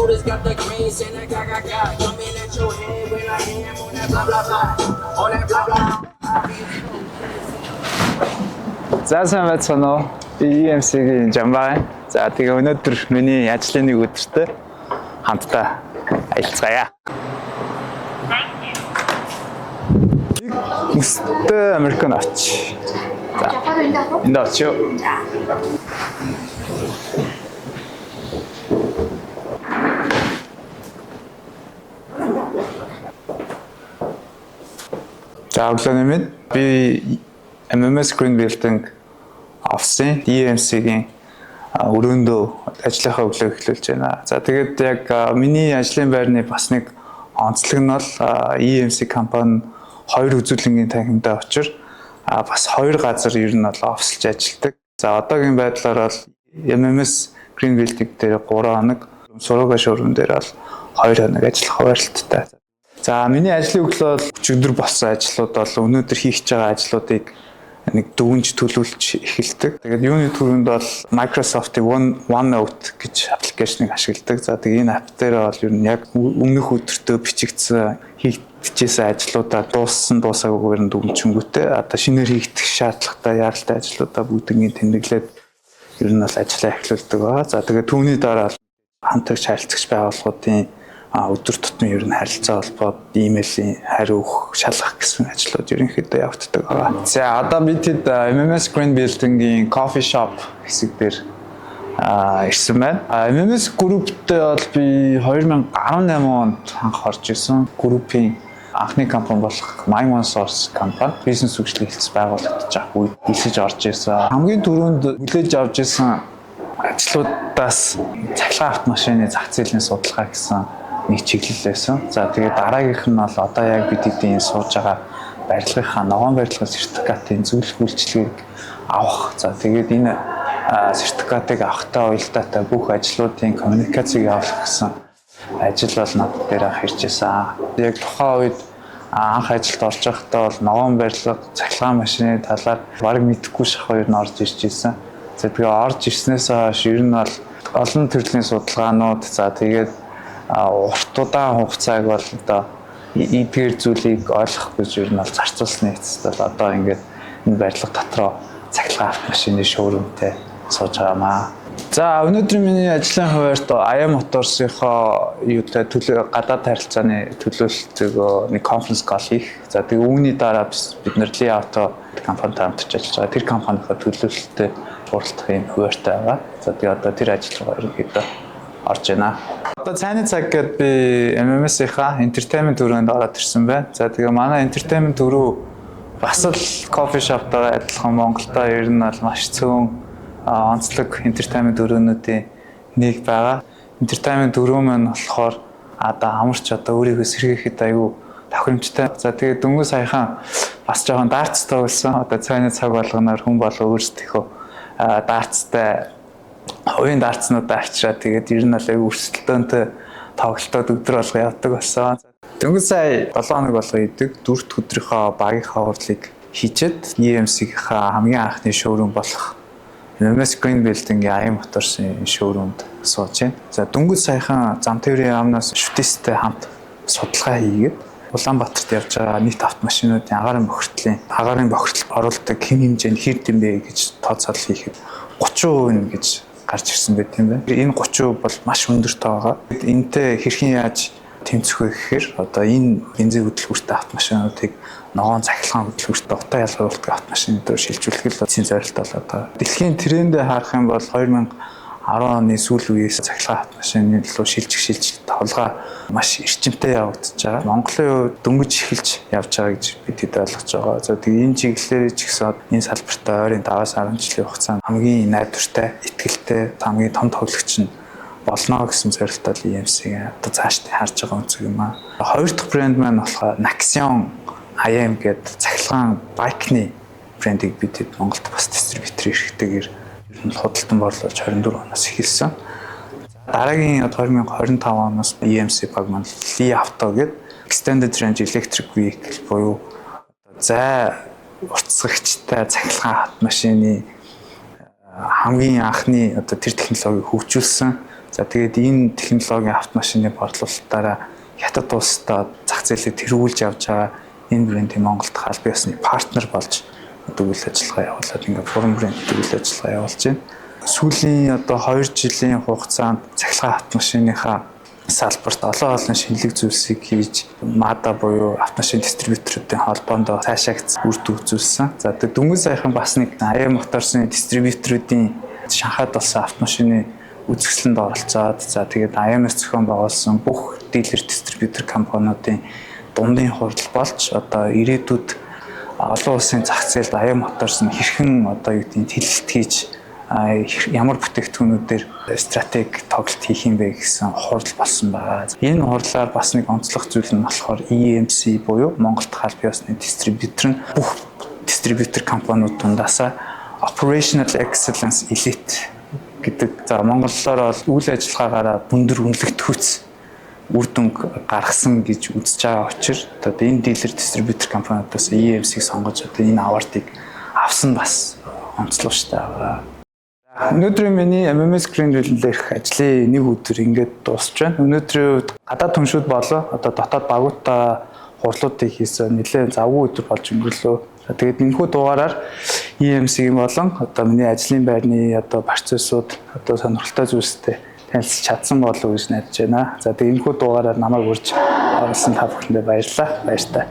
Shoulders got the green, saying that got. Coming at your head when I am on that blah blah blah. On that blah blah. За сайн байцгаана уу? Би EMC-ийн Жамбай. За тэгээ өнөөдөр миний ажлын нэг өдөртөө хамтдаа аялцгаая. Өстө Американ оч. За. Энд очио. За өглөөний минь би MMS Green Building офисын EMC-ийн өрөөндөө ажлынхаа өглөө эхлүүлж байна. За тэгээд яг миний ажлын байрны бас нэг онцлог нь бол EMC компани хоёр үзүүлэнгийн танхимтай очир бас хоёр газар ер нь бол офислж ажилладаг. За одоогийн байдлаар бол MMS Green Building дээр 3 хоног, Сургага шоурум дээр бол 2 хоног ажиллах хуваарлттай. За миний ажлын өглөө бол өчигдөр болсон ажлууд бол өнөөдөр хийх гэж байгаа ажлуудыг нэг дүүнж төлөвлөж эхэлдэг. Тэгээд юуны түрүүнд бол Microsoft-ийн OneNote гэж аппликейшнийг ашигладаг. За тэгээд энэ апп дээр бол ер нь яг өмнөх өдөртөө бичигдсэн хийгдчихсэн ажлуудаа дуусаагүй нь дүгнжингүүтээ одоо шинээр хийгдэх шаардлагатай яралтай ажлуудаа бүгднийг тэмдэглээд ер нь бол ажиллаа эхлүүлдэг байгаа. За тэгээд түүний дараа хамтарч харилцагч байгууллагуудын өдөр тутмын ер нь харилцаа холбоод имэйлийн хариу өгөх, шалгах гэсэн ажлууд ерөнхийдөө явагддаг байгаа. За одоо бид хэд MMS Green Building-ийн coffee shop хэсэг дээр ирсэн байна. MMS Group-тэй бол би 2018 онд анх орж исэн. Group-ийн анхны компани болох MyOne Source компани бизнес хөгжлийн хэлтс байгуулагдаж байгаа үед хэлсэж орж исэн. Хамгийн түрүүнд хүлээж авч исэн ажлуудаас цахилгаан автомашины зах зээлийн судалгаа гэсэн нэг чиглэл байсан. За тэгээд дараагийнх нь бол одоо яг бид эдийн сууж байгаа барилгынхаа ногоон барилгын сертификатын зөвлөх үйлчлэгийг авах. За тэгээд энэ сертификатыг авахтаа уялдаатай бүх ажлуудын коммуникацийг явуулах гэсэн ажил бол над дээр анх ирж байсан. Яг тухайн үед анх ажилд орж байхдаа бол ногоон барилга, цахилгаан машины талаар бараг мэдэхгүй шахуу ер нь орж ирж байсан. За тэгээд орж ирснээс хойш ер нь бол олон төрлийн судалгаанууд за тэгээд урт удаан хугацааг бол одоо эдгээр зүйлийг ойлгох гэж ер нь бол зарцуулсны эцэст бол одоо ингээд энэ барилга дотроо цахилгаан автомашины шоурумтай сууж байгаамаа. За өнөөдөр миний ажлын хуваарьт Aya Motors-ийнхоо юутай гадаад харилцааны төлөөлөлтөг нэг конференц кол хийх. За тэгээ үүний дараа бид нэр Li Auto компанитай хамтарч ажиллаж байгаа. Тэр компанийнхаа төлөөлөлтөд суралцах юм хуваарьтай байгаа. За тэгээ одоо тэр ажиллагаа ерөнхийдөө орж байна. Одоо цайны цаг гэдэг би MMS-ийнхаа entertainment төрөнд ороод ирсэн байна. За тэгээ манай entertainment төрөө бас л coffee shop-тойгоо адилхан Монголдо ер нь бол маш цөөн онцлог entertainment төрөөнүүдийн нэг байгаа. Entertainment төрөө маань болохоор одоо амарч одоо өөрийгөө сэргээхэд аюу тохиромжтой. За тэгээ дөнгөж саяхан бас жоохон дартс тоглосон. Одоо цайны цаг болгоноор хүн болоо өөрсдийнхөө дартстай хувийн дартснуудаа авчираа тэгээд ер нь л аюу өрсөлдөөнтэй тоглолтод өдөр болго явдаг болсон. Дөнгөж сая 7 хоног болго идэг 4-р өдрийнхөө багийнхаа хурлыг хийчихэд EMC-ийнхаа хамгийн анхны шоурум болох MMS Green Building-ийн Aya Motors-ийн шоурумд сууж байна. За дөнгөж саяхан зам тээврийн яамнаас шүтээстэй хамт судалгаа хийгээд Улаанбаатарт явж байгаа нийт автомашинуудын агаарын бохирдол оруулдаг хэм хэмжээнд хэр дэмбэ гэж тооцоолол хийхэд 30% гэж гарч ирсэн байт юм байна. Энэ 30% бол маш өндөр тоо байгаа. Энтэй хэрхэн яаж тэмцэх вэ гэхээр одоо энэ бензин хөдөлгөөртэй автомашинуудыг ногоон цахилгаан хөдөлгөөртэй утаа ялгаруулдаг автомашины дээр шилжүүлэх л эцсийн зорилт болоод байгаа. Дэлхийн трендээ харах юм бол 2010 оны сүүл үеэс цахилгаан автомашины руу шилжих тоглоо маш эрчимтэй явагдаж байгаа. Монголын хувьд дөнгөж эхэлж явж байгаа гэж бид хэд ойлгож байгаа. За тэгээ энэ чиглэлээр ч гэсэн энэ салбартаа ойрын 5-10 жилийн хугацаанд хамгийн найдвартай, итгэлтэй, хамгийн том тоглогч нь болно гэсэн зорилттой EMC-ийн одоо цаашдаа харж байгаа үнцэг юм аа. Хоёр дахь брэнд маань болохоор Naxion IM гэдэг цахилгаан байкны брендийг бид Монголд бас дистрибьютор эрхтэйгээр ер нь худалдан борлуулж 24 оноос эхэлсэн. Дараагийн 2025 оноос EMC баг маань Li Auto гэдэг Extended Range Electric Vehicle буюу зай уртасгагчтай цахилгаан автомашины хамгийн анхны одоо тэр технологиг хөгжүүлсэн За тэгээд энэ технологийн автомашины борлуулалтаараа хятад улстай зах зээлийг тэргүүлж явж байгаа энэ брендийн Монголд албан ёсны партнер болж үйл ажиллагаа явуулаад ингээд форум брендтэй үйл ажиллагаа явуулж байна. Сүүлийн одоо 2 жилийн хугацаанд цахилгаан автомашиныхаа салбарт олон шинэлэг зүйлсийг хийж МАДА буюу автомашин дистрибьюторуудын холбоонд цаашаагц үрд үзүүлсэн. За тэгээд дөнгөж саяхан бас нэг АЯ Моторсын дистрибьюторуудын Шанхайд болсон автомашины үзэсгэлэнд оролцоод за тэгээд АЯ-аас зохион байгуулсан бүх дилер дистрибьютор компаниудын дундын хурал болж одоо ирээдүйд олон улсын зах зээлд АЯ Моторс нь хэрхэн одоо юу гэдгийг тэлэлт хийж ямар бүтээгдэхүүнүүдээр стратеги тоглолт хийх юм бэ гэсэн хурал болсон байгаа. Энэ хурлаар бас нэг онцлог зүйл нь болохоор EMC буюу Монголд албан ёсны дистрибьютор нь бүх дистрибьютор компаниуд дундаасаа Operational Excellence Elite гэдэг за монголоор бол үйл ажиллагаагаараа өндөр үнэлэгдэхүйц үр дүнг гаргасан гэж үзэж байгаа учраас одоо энэ дилер дистрибьютор компаниудаас EMC-г сонгож одоо энэ авардыг авсан бас онцлог шүү дээ. Өнөөдрийн миний MMS Green дээрх ажлын нэг өдөр ингээд дуусч байна. Өнөөдрийн үед гадаад түншүүд болоо одоо дотоод багуудаа хурлуудыг хийсэн нэлээд завгүй өдөр болж өнгөрлөө. Тэгээд энэхүү дугаараар EMC-ийн болон одоо миний ажлын байрны одоо процессууд одоо сонирхолтой зүйлстэй танилцж чадсан болов уу гэж найдаж байна. За тэгээд энэхүү дугаараар намайг урьж оролцсон та бүхэндээ баярлалаа. Баяр таа.